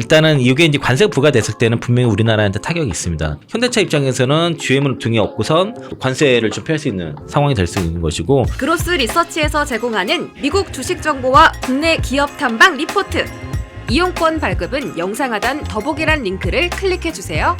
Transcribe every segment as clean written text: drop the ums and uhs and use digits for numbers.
일단은 이게 이제 관세가 부과됐을 때는 분명히 우리나라한테 타격이 있습니다. 현대차 입장에서는 GM을 등에 업고선 관세를 좀 피할 수 있는 상황이 될 수 있는 것이고, 그로스 리서치에서 제공하는 미국 주식 정보와 국내 기업 탐방 리포트. 이용권 발급은 영상 하단 더보기란 링크를 클릭해 주세요.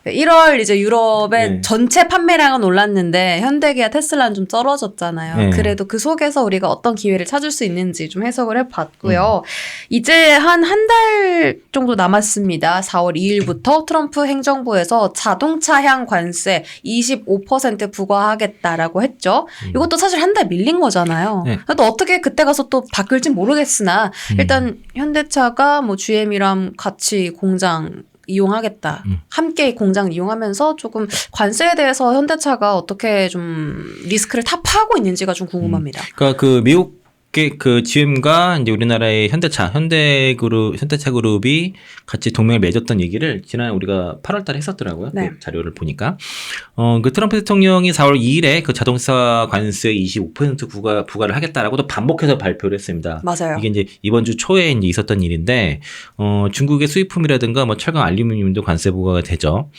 1월 이제 유럽의 네. 전체 판매량은 올랐는데 현대기아 테슬라는 좀 떨어졌잖아요. 네. 그래도 그 속에서 우리가 어떤 기회를 찾을 수 있는지 좀 해석을 해봤고요. 이제 한 달 정도 남았습니다. 4월 2일부터 트럼프 행정부에서 자동차향 관세 25% 부과하겠다라고 했죠. 이것도 사실 한 달 밀린 거잖아요. 네. 또 어떻게 그때 가서 또 바뀔진 모르겠으나 일단 현대차가 뭐 GM이랑 같이 공장 이용하겠다. 함께 공장 이용하면서 조금 관세에 대해서 현대차가 어떻게 좀 리스크를 타파하고 있는지가 좀 궁금합니다. 그러니까 그 미국의 그 GM과 이제 우리나라의 현대차 그룹이 같이 동맹을 맺었던 얘기를 지난해 우리가 8월달에 했었더라고요. 네. 그 자료를 보니까 그 트럼프 대통령이 4월 2일에 그 자동차 관세 25% 부과를 하겠다라고 또 반복해서 발표를 했습니다. 맞아요. 이게 이제 이번 주 초에 이제 있었던 일인데 중국의 수입품이라든가 뭐 철강, 알루미늄도 관세 부과가 되죠.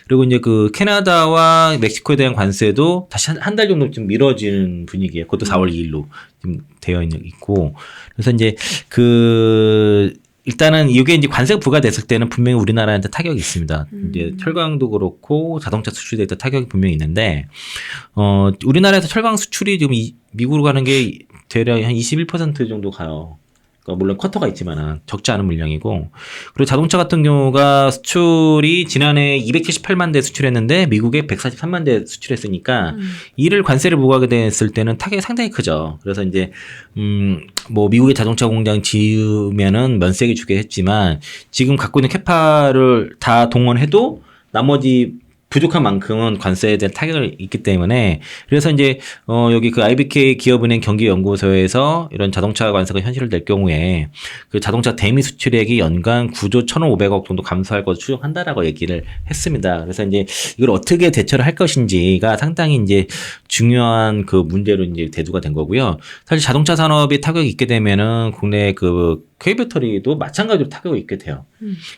그리고 이제 그 캐나다와 멕시코에 대한 관세도 다시 한 달 정도 좀 미뤄지는 분위기예요. 그것도 4월 2일로 지금 되어 있고, 그래서 이제 일단은 이게 이제 관세가 부과됐을 때는 분명히 우리나라한테 타격이 있습니다. 이제 철강도 그렇고 자동차 수출에 대한 타격이 분명히 있는데, 우리나라에서 철강 수출이 지금 미국으로 가는 게 대략 한 21% 정도 가요. 그러니까 물론 쿼터가 있지만은 적지 않은 물량이고, 그리고 자동차 같은 경우가 수출이 지난해 278만 대 수출했는데 미국에 143만 대 수출했으니까 이를 관세를 부과하게 됐을 때는 타격이 상당히 크죠. 그래서 이제 뭐 미국의 자동차 공장 지으면은 면세기 주게 했지만 지금 갖고 있는 캐파를 다 동원해도 나머지 부족한 만큼은 관세에 대한 타격이 있기 때문에, 그래서 이제 여기 그 IBK 기업은행 경기연구소에서 이런 자동차 관세가 현실화될 경우에 그 자동차 대미 수출액이 연간 9조 1,500억 정도 감소할 것을 추정한다라고 얘기를 했습니다. 그래서 이제 이걸 어떻게 대처를 할 것인지가 상당히 이제 중요한 그 문제로 이제 대두가 된 거고요. 사실 자동차 산업이 타격이 있게 되면은 국내 그 K 배터리도 마찬가지로 타격이 있게 돼요.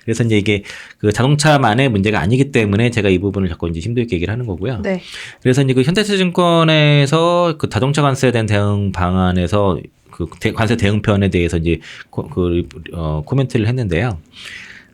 그래서 이제 이게 그 자동차만의 문제가 아니기 때문에 제가 이 부분을 자꾸 이제 심도 있게 얘기를 하는 거고요. 네. 그래서 이제 그 현대차증권에서 그 자동차 관세에 대한 대응 방안에서 그 관세 대응편에 대해서 이제 코멘트를 했는데요.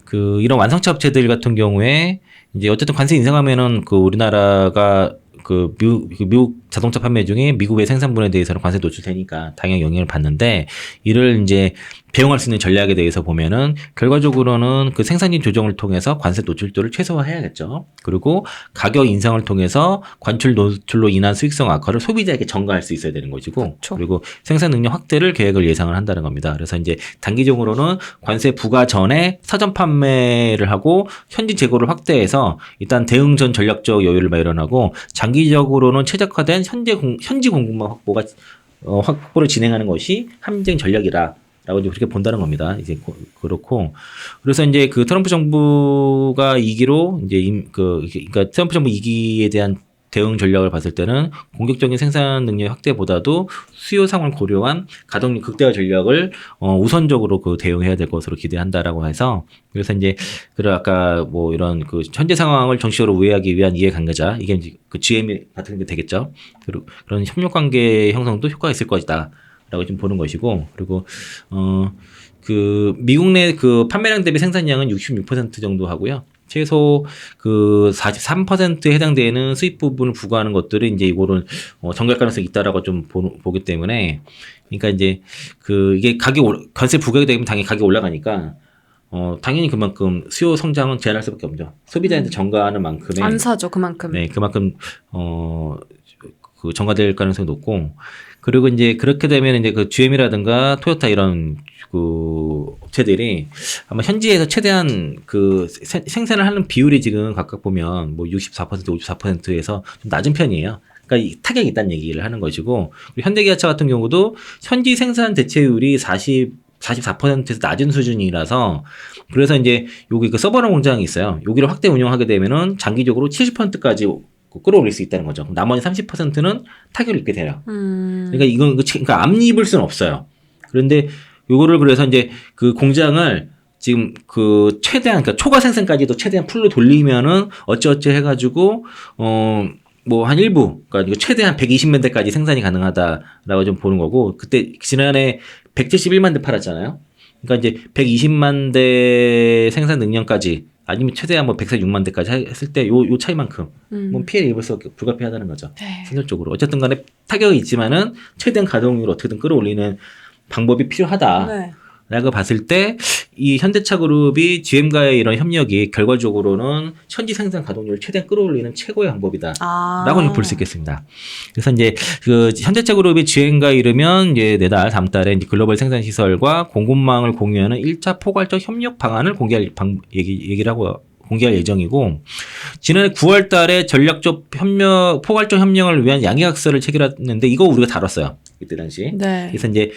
그 이런 완성차 업체들 같은 경우에 이제 어쨌든 관세 인상하면은 그 우리나라가 그 미국 자동차 판매 중에 미국의 생산분에 대해서는 관세 노출되니까 당연히 영향을 받는데, 이를 이제 배용할 수 있는 전략에 대해서 보면은 결과적으로는 그 생산진 조정을 통해서 관세 노출도를 최소화해야겠죠. 그리고 가격 인상을 통해서 관출 노출로 인한 수익성 악화를 소비자에게 전가할 수 있어야 되는 것이고, 그렇죠. 그리고 생산 능력 확대를 계획을 예상을 한다는 겁니다. 그래서 이제 단기적으로는 관세 부과 전에 사전 판매를 하고 현지 재고를 확대해서 일단 대응전 전략적 여유를 마련하고, 장기적으로는 최적화된 현지 공급망 확보를 진행하는 것이 함정 전략이라. 라고 이제 그렇게 본다는 겁니다. 이제 그렇고, 그래서 이제 그 트럼프 정부가 2기로 이제 그러니까 트럼프 정부 2기에 대한 대응 전략을 봤을 때는 공격적인 생산 능력 확대보다도 수요 상황을 고려한 가동률 극대화 전략을 우선적으로 그 대응해야 될 것으로 기대한다라고 해서, 그래서 이제 아까 뭐 이런 그 현재 상황을 정치적으로 우회하기 위한 이해 관계자, 이게 이제 그 GM 같은 게 되겠죠. 그리고 그런 협력 관계 형성도 효과가 있을 것이다. 라고 좀 보는 것이고, 그리고 그 미국 내 그 판매량 대비 생산량은 66% 정도 하고요. 최소 그 43%에 해당되는 수입 부분을 부과하는 것들이 이제 이거는 정갈 가능성이 있다라고 좀 보기 때문에, 그러니까 이제 그 이게 관세 부과가 되면 당연히 가격이 올라가니까 당연히 그만큼 수요 성장은 제한할 수밖에 없죠. 소비자한테 전가하는 만큼의 안 사죠, 그만큼. 네, 그만큼 그 전가될 가능성이 높고, 그리고 이제 그렇게 되면 이제 그 GM이라든가 토요타 이런 그 업체들이 아마 현지에서 최대한 그 생산을 하는 비율이 지금 각각 보면 뭐 64%, 54%에서 좀 낮은 편이에요. 그러니까 이 타격이 있다는 얘기를 하는 것이고, 그리고 현대기아차 같은 경우도 현지 생산 대체율이 44%에서 낮은 수준이라서, 그래서 이제 여기 그 서버너 공장이 있어요. 여기를 확대 운영하게 되면은 장기적으로 70%까지 끌어올릴 수 있다는 거죠. 나머지 30%는 타격을 입게 돼요. 그러니까 이건 그러니까 앞입을 수는 없어요. 그런데 요거를 그래서 이제 그 공장을 지금 그 최대한 그러니까 초과 생산까지도 최대한 풀로 돌리면은 어찌어찌 해가지고 뭐 한 일부 그러니까 최대한 120만 대까지 생산이 가능하다라고 좀 보는 거고 그때 지난해 171만 대 팔았잖아요. 그러니까 이제 120만 대 생산 능력까지 아니면 최대한 뭐 146만 대까지 했을 때 요 차이만큼 뭐 피해를 입을 수 불가피하다는 거죠. 네. 생산적으로 어쨌든 간에 타격이 있지만은 최대한 가동률을 어떻게든 끌어올리는 방법이 필요하다. 네. 라고 봤을 때 이 현대차 그룹이 GM과의 이런 협력이 결과적으로는 현지 생산 가동률을 최대한 끌어올리는 최고의 방법이다. 라고 볼 수 있겠습니다. 그래서 이제 그 현대차 그룹이 GM과 이르면 이제 내달 다음 달에 이제 글로벌 생산 시설과 공급망을 공유하는 1차 포괄적 협력 방안을 얘기를 하고 공개할 예정이고 지난해 9월 달에 전략적 협력 포괄적 협력을 위한 양해학서를 체결했는데 이거 우리가 다뤘어요. 이때 당시. 네. 그래서 이제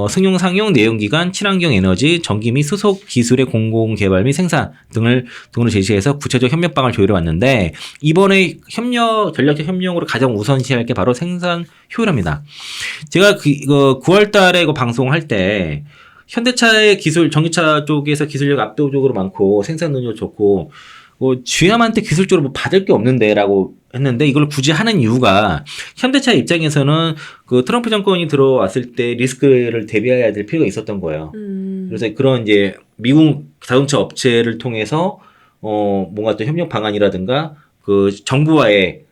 승용 상용 내연기관 친환경 에너지 전기 및 수소 기술의 공공 개발 및 생산 등으로 제시해서 구체적 협력 방안을 조율해 왔는데 이번에 전략적 협력으로 가장 우선시할 게 바로 생산 효율화입니다. 제가 이거 9월 달에 이거 방송할 때 현대차의 기술, 전기차 쪽에서 기술력 압도적으로 많고 생산 능력 좋고 GM한테 기술적으로 뭐 받을 게 없는데라고 했는데 이걸 굳이 하는 이유가 현대차 입장에서는 그 트럼프 정권이 들어왔을 때 리스크를 대비해야 될 필요가 있었던 거예요. 그래서 그런 이제 미국 자동차 업체를 통해서 뭔가 또 협력 방안이라든가 그 정부와의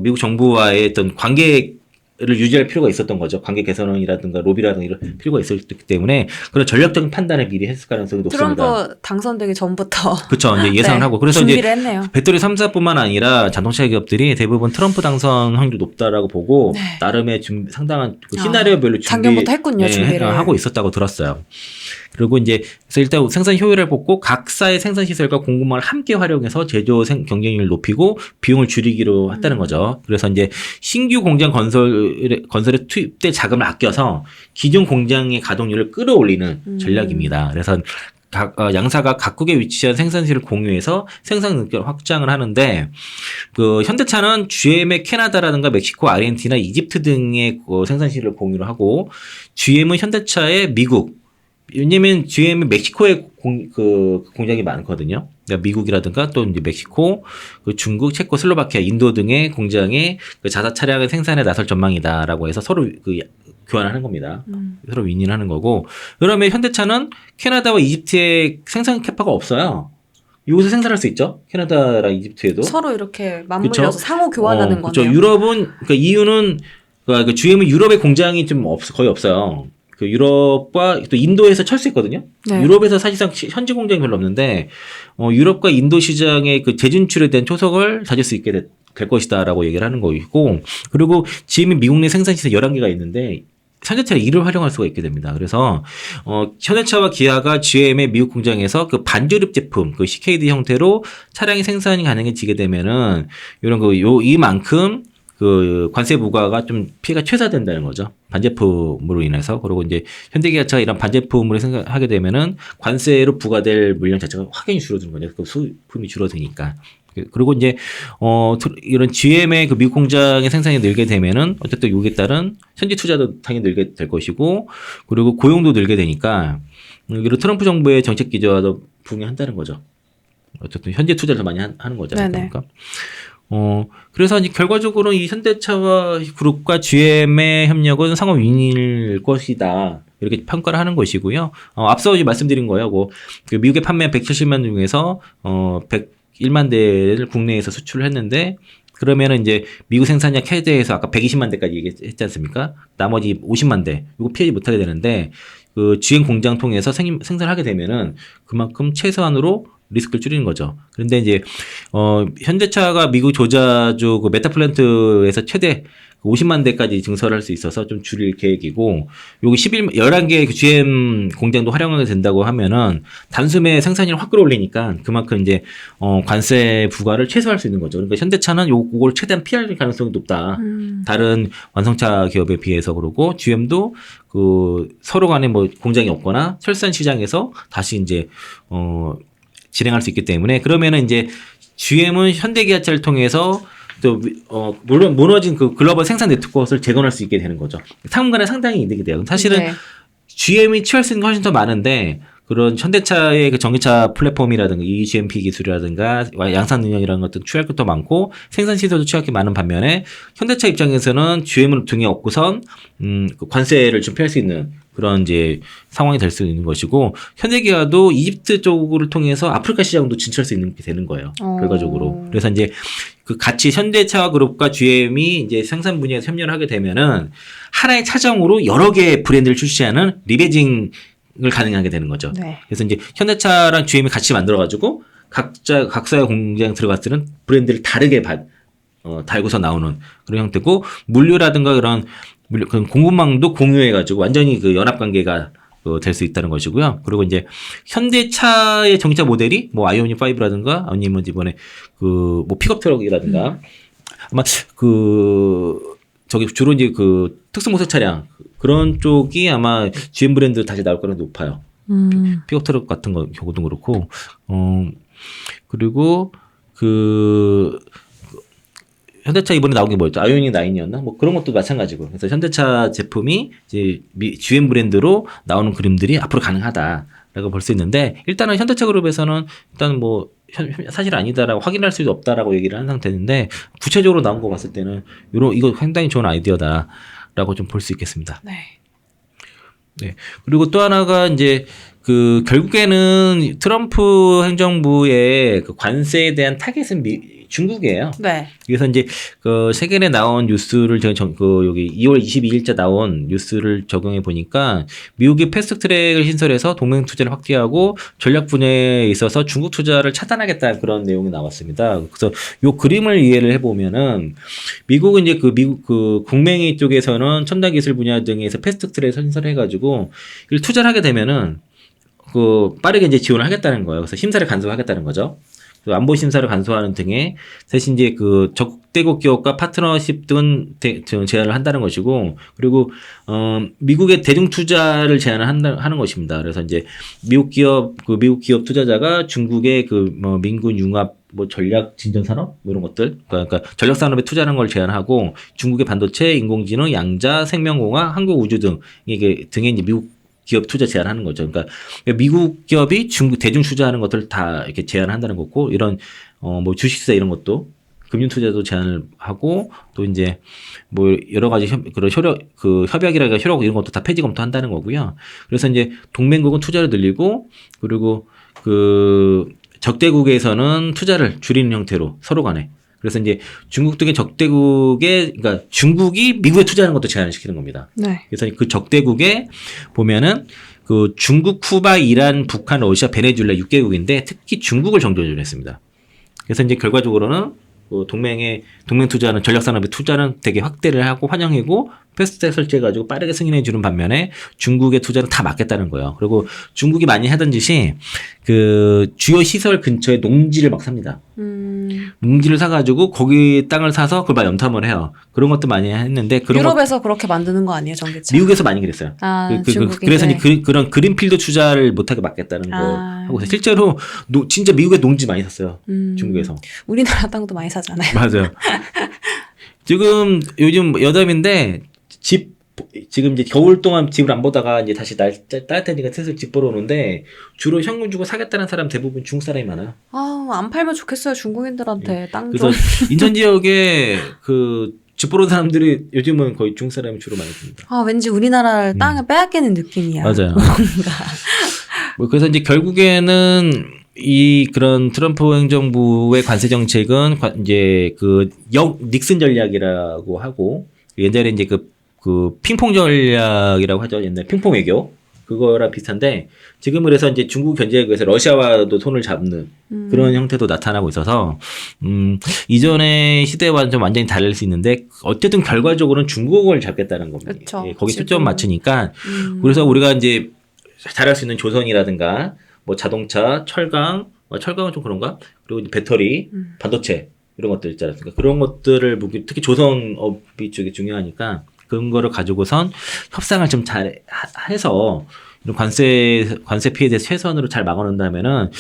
미국 정부와의 어떤 관계를 유지할 필요가 있었던 거죠. 관계 개선이라든가 로비라든가 이런 필요가 있었기 때문에 그런 전략적인 판단을 미리 했을 가능성이 높습니다. 트럼프 당선되기 전부터 그렇죠. 이제 예상을 네, 하고 그래서 준비를 이제 했네요. 배터리 3사뿐만 아니라 자동차 기업들이 대부분 트럼프 당선 확률이 높다라고 보고 네. 나름의 상당한 그 시나리오별로 작년부터 했군요, 준비를. 하고 있었다고 들었어요. 그리고 이제 그래서 일단 생산 효율을 보고 각사의 생산 시설과 공급망을 함께 활용해서 제조 경쟁력을 높이고 비용을 줄이기로 했다는 거죠. 그래서 이제 신규 공장 건설에 투입될 자금을 아껴서 기존 공장의 가동률을 끌어올리는 전략입니다. 그래서 양사가 각국에 위치한 생산실을 공유해서 생산 능력을 확장을 하는데 그 현대차는 GM의 캐나다라든가 멕시코, 아르헨티나, 이집트 등의 생산실을 공유를 하고 GM은 현대차의 미국 왜냐면 GM이 멕시코에 공장이 많거든요. 그러니까 미국이라든가 또 이제 멕시코, 중국, 체코, 슬로바키아, 인도 등의 공장에 자사 차량을 생산에 나설 전망이다라고 해서 서로 교환하는 겁니다. 서로 윈윈하는 거고. 그러면 현대차는 캐나다와 이집트에 생산 캐파가 없어요. 여기서 생산할 수 있죠. 캐나다랑 이집트에도. 서로 이렇게 맞물려서 그쵸? 상호 교환하는 그렇죠. 거네요. 유럽은 그러니까 이유는 그러니까 GM은 유럽의 공장이 좀 거의 없어요. 그 유럽과 또 인도에서 철수했거든요. 네. 유럽에서 사실상 현지 공장이 별로 없는데 현지과 인도 시장의 그 재진출에 대한 초석을 다질 수 있게 될 것이다라고 얘기를 하는 거이고 그리고 GM이 미국 내 생산시설 11개가 있는데 현대차가 이를 활용할 수가 있게 됩니다. 그래서 현대차와 기아가 GM의 미국 공장에서 그 반조립 제품, 그 CKD 형태로 차량이 생산이 가능해지게 되면은 이런 이만큼 그 관세 부과가 좀 피해가 최소화된다는 거죠. 반제품으로 인해서. 그리고 이제 현대기아차가 이런 반제품으로 생각하게 되면은 관세로 부과될 물량 자체가 확연히 줄어드는 거죠. 그 수입품이 줄어드니까. 그리고 이제 이런 GM의 그 미국 공장의 생산이 늘게 되면은 어쨌든 여기에 따른 현지 투자도 당연히 늘게 될 것이고 그리고 고용도 늘게 되니까 이런 트럼프 정부의 정책 기조와도 부응한다는 거죠. 어쨌든 현지 투자를 더 많이 하는 거잖아요. 그러니까. 그래서 이제 결과적으로 이 현대차와 그룹과 GM의 협력은 상호 윈일 것이다. 이렇게 평가를 하는 것이고요. 앞서 말씀드린 거예요. 그 미국에 판매한 170만 중에서 101만 대를 국내에서 수출을 했는데 그러면은 이제 미국 생산량 캐대에서 아까 120만 대까지 얘기했지 않습니까? 나머지 50만 대 이거 피하지 못하게 되는데 그 GM 공장 통해서 생산을 하게 되면은 그만큼 최소한으로 리스크를 줄이는 거죠. 그런데 이제 현대차가 미국 조자주 그 메타플랜트에서 최대 50만 대까지 증설할 수 있어서 좀 줄일 계획이고 여기 11개 그 GM 공장도 활용하게 된다고 하면은 단숨에 생산량을 확 끌어올리니까 그만큼 이제 관세 부과를 최소화할 수 있는 거죠. 그러니까 현대차는 요걸 최대한 피할 가능성이 높다. 다른 완성차 기업에 비해서 그러고 GM도 그 서로 간에 뭐 공장이 없거나 철산 시장에서 다시 이제 진행할 수 있기 때문에 그러면은 이제 GM은 현대기아차를 통해서 또 물론 무너진 그 글로벌 생산 네트워크를 재건할 수 있게 되는 거죠. 당분간에 상당히 이득이 돼요. 사실은 네. GM이 취할 수 있는 게 훨씬 더 많은데 그런 현대차의 그 전기차 플랫폼이라든가 EGMP 기술이라든가 양산 능력이라는 것들 취할 것도 많고 생산 시설도 취할 게 많은 반면에 현대차 입장에서는 GM을 등에 업고선 그 관세를 좀 피할 수 있는 그런 이제 상황이 될 수 있는 것이고 현대기아도 이집트 쪽을 통해서 아프리카 시장도 진출할 수 있는 게 되는 거예요. 결과적으로. 그래서 이제 그 같이 현대차 그룹과 GM이 이제 생산 분야에서 협력을 하게 되면은 하나의 차종으로 여러 개의 브랜드를 출시하는 리베징을 가능하게 되는 거죠. 네. 그래서 이제 현대차랑 GM이 같이 만들어가지고 각사의 공장 들어갔을 때는 브랜드를 다르게 달고서 나오는 그런 형태고 물류라든가 그런 공급망도 공유해가지고 완전히 그 연합관계가 될 수 있다는 것이고요. 그리고 이제 현대차의 전기차 모델이 뭐 아이오닉 5라든가 아니면 이번에 그 뭐 픽업 트럭이라든가 아마 저기 주로 이제 그 특수 모색 차량 그런 쪽이 아마 GM 브랜드 다시 나올 거는 높아요. 픽업 트럭 같은 경우도 그렇고 그리고 현대차 이번에 나온 게 뭐였죠? 아이오닉 9이었나? 뭐 그런 것도 마찬가지고. 그래서 현대차 제품이 이제 GM 브랜드로 나오는 그림들이 앞으로 가능하다라고 볼 수 있는데 일단은 현대차 그룹에서는 일단 뭐 사실 아니다라고 확인할 수 없다라고 얘기를 한 상태인데 구체적으로 나온 거 봤을 때는 이거 상당히 좋은 아이디어다라고 좀 볼 수 있겠습니다. 네. 네. 그리고 또 하나가 이제 결국에는 트럼프 행정부의 그 관세에 대한 타겟은 중국이에요. 네. 그래서 이제 세계에 나온 뉴스를 제가 여기 2월 22일자 나온 뉴스를 적용해 보니까 미국이 패스트트랙을 신설해서 동맹 투자를 확대하고 전략 분야에 있어서 중국 투자를 차단하겠다 그런 내용이 나왔습니다. 그래서 요 그림을 이해를 해 보면은 미국은 이제 미국 국맹위 쪽에서는 첨단 기술 분야 등에서 패스트트랙을 신설해 가지고 이걸 투자를 하게 되면은 빠르게 이제 지원을 하겠다는 거예요. 그래서 심사를 간소화하겠다는 거죠. 안보 심사를 간소화하는 등의 대신 이제 적대국 기업과 파트너십 등은 제한을 한다는 것이고 그리고 미국의 대중 투자를 제한을 하는 것입니다. 그래서 이제 미국 기업 투자자가 중국의 민군 융합 전략 진전 산업 이런 것들 그러니까 전략 산업에 투자하는 걸 제한하고 중국의 반도체, 인공지능, 양자, 생명공학, 한국우주 등에 이제 미국 기업 투자 제한하는 거죠. 그러니까 미국 기업이 중국 대중 투자하는 것들을 다 이렇게 제한한다는 거고 이런 뭐 주식사 이런 것도 금융 투자도 제한을 하고 또 이제 뭐 여러 가지 그런 협약이라든가 효력 이런 것도 다 폐지 검토한다는 거고요. 그래서 이제 동맹국은 투자를 늘리고 그리고 적대국에서는 투자를 줄이는 형태로 서로 간에 그래서 이제 중국 등의 그러니까 중국이 미국에 투자하는 것도 제한을 시키는 겁니다. 네. 그래서 그 적대국에 보면은 중국, 쿠바, 이란, 북한, 러시아, 베네수엘라 6개국인데 특히 중국을 정조준을 했습니다. 그래서 이제 결과적으로는 동맹 투자는 전략 산업의 투자는 되게 확대를 하고 환영이고 패스트트랙 설치해가지고 빠르게 승인해 주는 반면에 중국의 투자는 다 막겠다는 거예요. 그리고 중국이 많이 하던 짓이 주요 시설 근처에 농지를 막 삽니다. 농지를 사가지고 거기 땅을 사서 그걸 막 염탐을 해요. 그런 것도 많이 했는데 유럽에서 그렇게 만드는 거 아니에요, 전기차? 미국에서 많이 그랬어요. 그래서 이제 그런 그린필드 투자를 못하게 막겠다는 거 하고 있어요. 실제로 진짜 미국에 농지 많이 샀어요. 중국에서. 우리나라 땅도 많이 사잖아요. 맞아요. 지금 요즘 여담인데 지금 이제 겨울 동안 집을 안 보다가 이제 다시 날 따뜻해지니까 슬슬 집 보러 오는데 주로 현금 주고 사겠다는 사람 대부분 중국 사람이 많아요. 안 팔면 좋겠어요, 중국인들한테 땅 좀. 그래서 인천 지역에 집 보러 온 사람들이 요즘은 거의 중국 사람이 주로 많이 듭니다. 왠지 우리나라 땅을 빼앗기는 느낌이야. 맞아요. 그래서 이제 결국에는 그런 트럼프 행정부의 관세 정책은 이제 닉슨 전략이라고 하고 옛날에 이제 핑퐁 전략이라고 하죠. 옛날 핑퐁 외교 그거랑 비슷한데 지금 그래서 이제 중국 견제에 위해서 러시아와도 손을 잡는 그런 형태도 나타나고 있어서 이전의 시대와는 좀 완전히 다를 수 있는데 어쨌든 결과적으로는 중국을 잡겠다는 겁니다. 그쵸, 거기 초점 맞추니까 그래서 우리가 이제 잘할 수 있는 조선이라든가 뭐 자동차, 철강은 좀 그런가? 그리고 배터리, 반도체 이런 것들 있지 않습니까? 그런 것들을 특히 조선업이 쪽이 중요하니까 그런 거를 가지고선 협상을 좀 잘 해서 이런 관세 피해에 대해서 최선으로 잘 막아놓는다면은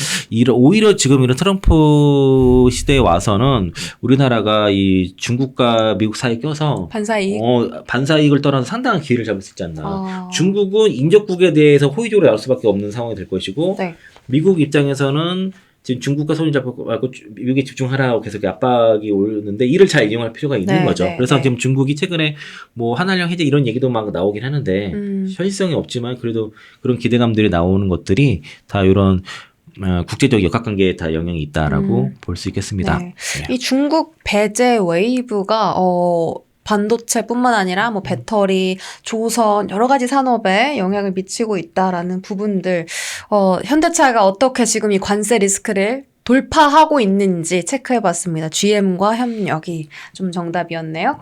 오히려 지금 이런 트럼프 시대에 와서는 우리나라가 이 중국과 미국 사이에 껴서 반사이익. 반사이익을 떠나서 상당한 기회를 잡을 수 있지 않나. 어. 중국은 인접국에 대해서 호의적으로 나올 수밖에 없는 상황이 될 것이고 네. 미국 입장에서는 지금 중국과 손을 잡고 말고 미국에 집중하라고 계속 압박이 오는데 이를 잘 이용할 필요가 있는 네, 거죠. 네, 그래서 네. 지금 중국이 최근에 뭐 한한령 해제 이런 얘기도 막 나오긴 하는데 현실성이 없지만 그래도 그런 기대감들이 나오는 것들이 다 이런 국제적 역학관계에 다 영향이 있다라고 볼 수 있겠습니다. 네. 이 중국 배제 웨이브가 반도체뿐만 아니라 뭐 배터리, 조선 여러 가지 산업에 영향을 미치고 있다라는 부분들, 현대차가 어떻게 지금 이 관세 리스크를 돌파하고 있는지 체크해봤습니다. GM과 협력이 좀 정답이었네요.